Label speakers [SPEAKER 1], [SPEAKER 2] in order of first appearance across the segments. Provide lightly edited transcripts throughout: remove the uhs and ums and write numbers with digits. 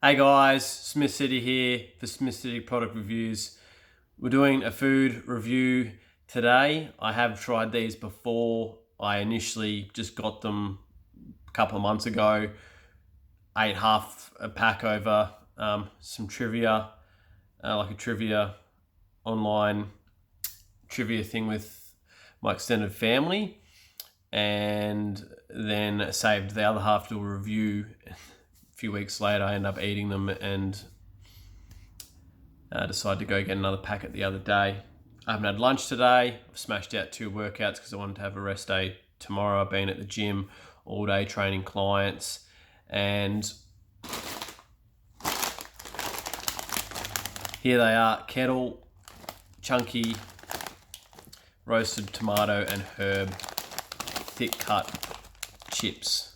[SPEAKER 1] Hey guys, SmithCity here for SmithCity product reviews. We're doing a food review today. I have tried these before. I initially just got them a couple of months ago. Ate half a pack over some trivia, like a trivia online trivia thing with my extended family, and then saved the other half to a review. A few weeks later, I ended up eating them and decided to go get another packet the other day. I haven't had lunch today. I've smashed out 2 workouts because I wanted to have a rest day tomorrow. I've been at the gym all day training clients, and here they are: Kettle, chunky, roasted tomato and herb, thick cut chips.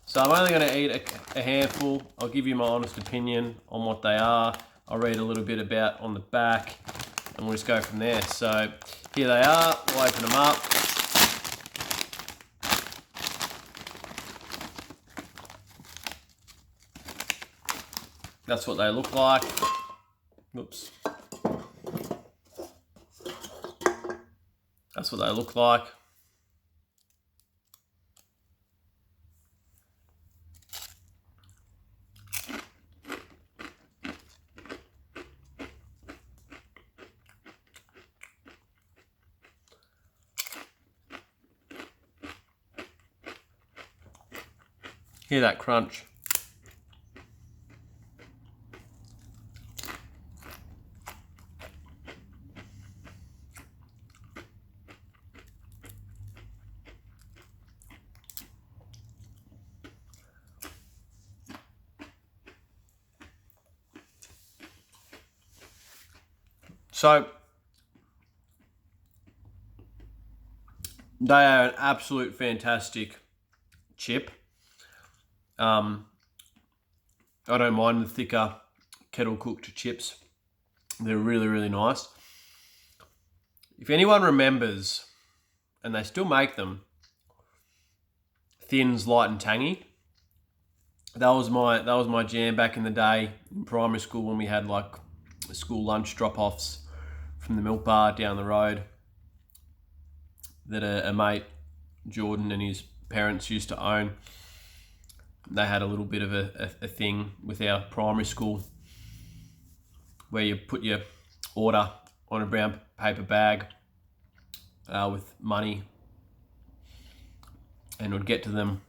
[SPEAKER 1] So I'm only going to eat a handful. I'll give you my honest opinion on what they are. I'll read a little bit about on the back, and we'll just go from there. So here they are. We'll open them up. That's what they look like. Oops. That's what they look like. Hear that crunch. So they are an absolute fantastic chip. I don't mind the thicker kettle cooked chips. They're really, really nice. If anyone remembers, and they still make them, Thins Light and Tangy. That was my jam back in the day in primary school when we had like school lunch drop-offs from the milk bar down the road that a mate, Jordan, and his parents used to own. They had a little bit of a thing with our primary school where you put your order on a brown paper bag with money, and it would get to them,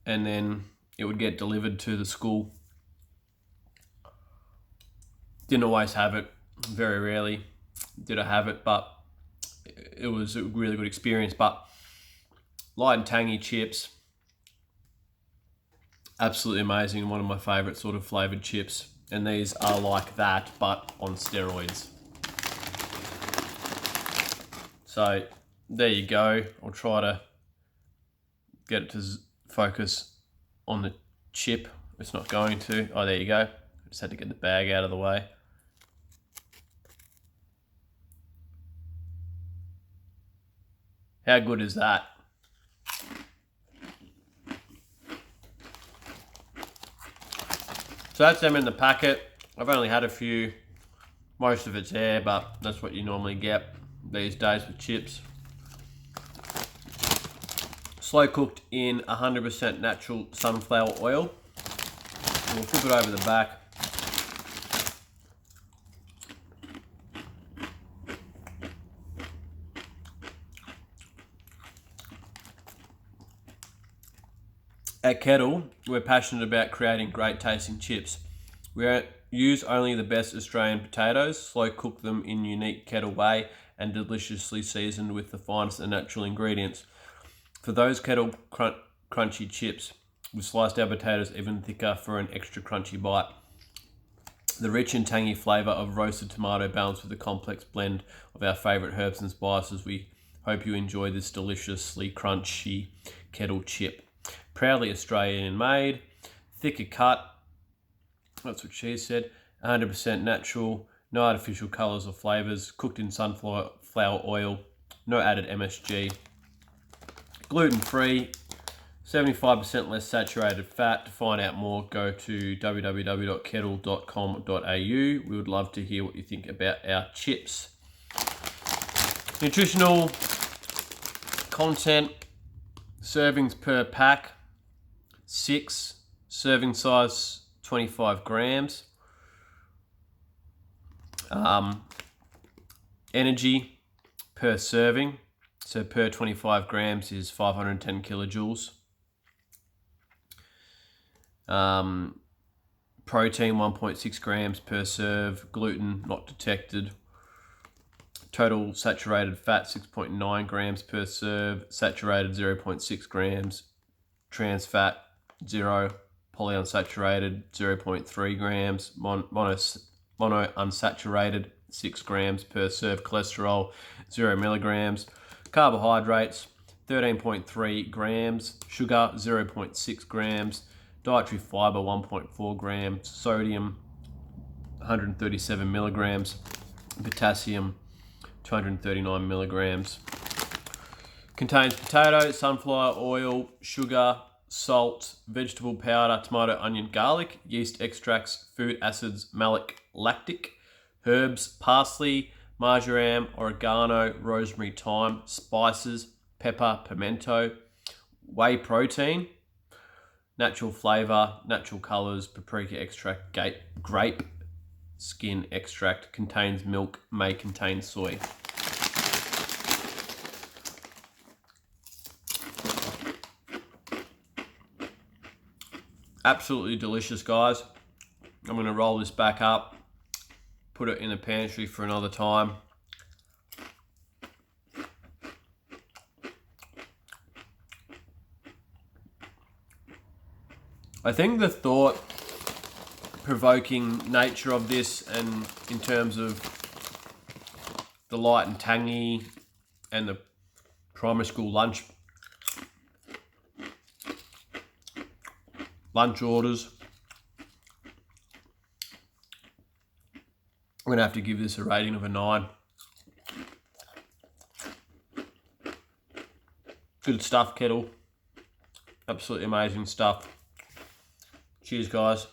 [SPEAKER 1] and then it would get delivered to the school. Didn't always have it, very rarely did I have it, but it was a really good experience. But light and tangy chips, absolutely amazing. One of my favorite sort of flavored chips, and these are like that but on steroids. So there you go. I'll try to get it to focus on the chip. It's not going to. Oh, there you go. Just had to get the bag out of the way. How good is that? So that's them in the packet. I've only had a few. Most of it's air, but that's what you normally get these days with chips. Slow cooked in 100% natural sunflower oil. And we'll flip it over the back. At Kettle, we're passionate about creating great tasting chips. We use only the best Australian potatoes, slow cook them in unique Kettle way, and deliciously seasoned with the finest and natural ingredients. For those Kettle crunchy chips, we sliced our potatoes even thicker for an extra crunchy bite. The rich and tangy flavour of roasted tomato balanced with a complex blend of our favourite herbs and spices. We hope you enjoy this deliciously crunchy Kettle chip. Proudly Australian made, thicker cut, that's what she said, 100% natural, no artificial colours or flavours, cooked in sunflower oil, no added MSG, gluten-free, 75% less saturated fat. To find out more, go to www.kettle.com.au. We would love to hear what you think about our chips. Nutritional content, servings per pack, 6, serving size 25 grams. Energy per serving, so per 25 grams is 510 kilojoules. Protein 1.6 grams per serve, gluten not detected. Total saturated fat 6.9 grams per serve, saturated 0.6 grams, trans fat 0, polyunsaturated 0.3 grams, monounsaturated 6 grams per serve, cholesterol 0 milligrams, carbohydrates 13.3 grams, sugar 0.6 grams, dietary fiber 1.4 grams, sodium 137 milligrams, potassium 239 milligrams. Contains potato, sunflower oil, sugar, salt, vegetable powder, tomato, onion, garlic, yeast extracts, food acids, malic, lactic, herbs, parsley, marjoram, oregano, rosemary, thyme, spices, pepper, pimento, whey protein, natural flavour, natural colours, paprika extract, grape skin extract, contains milk, may contain soy. Absolutely delicious, guys. I'm going to roll this back up, put it in the pantry for another time. I think the thought-provoking nature of this, and in terms of the light and tangy and the primary school lunch orders, I'm going to have to give this a rating of a 9. Good stuff, Kettle. Absolutely amazing stuff. Cheers, guys.